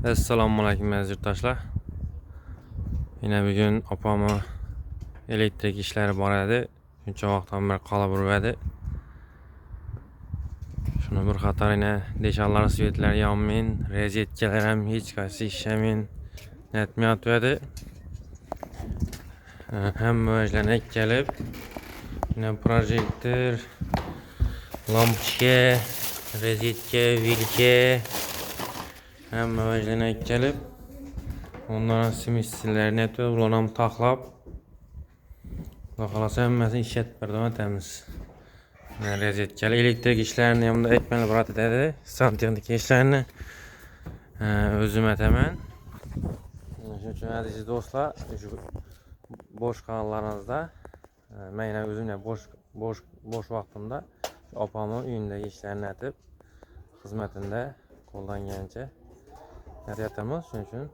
Assalomu alaykum aziz yurtdoshlar. Yine bugün opamı elektrik işleri bor edi. Shuncha vaqtdan beri qolib yuradi. Shuni bir qator yine deshallar svetlar yonmin, rozetkalar ham hech qaysi ishlamin. Netmayotgandi. Hamma o'zlarini kelib, yine projektor, lampochka, rozetka, vilka hamma o'zlarini kelib onların simistlerini etib, ularni taxlab, xohlasa hammasini ishlatib berdim temiz. Rozetkali elektrik ishlarini hamda ekmeli brat dedi. Santexnika ishlarini o'zim etaman. Shuning uchun aziz do'stlar, shu bo'sh qonlarinizda men o'zimga bo'sh vaqtimda opamning uyindagi ishlarni etib, xizmatida qo'llangancha yaratamiz. Shuning uchun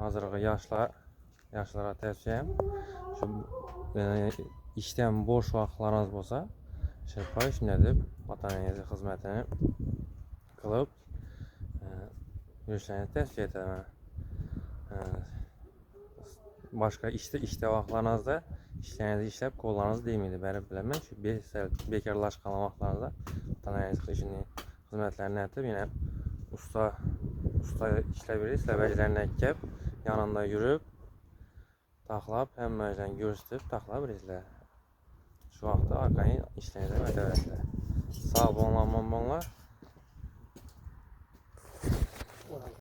hozirgi yoshlarga tavsiyam shu ishdan bo'sh vaqtlaringiz bo'lsa, shunday deb otangizni xizmatini qilib yurishlarni tavsiya etaman. Boshqa ishda vaqtlarinizda ishlaringizni ishlab qo'llaringiz tegmaydi, baribir bilaman. Shu bekorlashgan vaqtlaringizda otangizni ishini xizmatlarini etib, yine usta ishlab berasiz, bajlarni kelib yanında yürüp taxlab, hammadan ko'rsatib taxlab berasizlar. Shu vaqtda orqaga ishlarni etaverasizlar. Sog' bo'linglar, omon bo'linglar.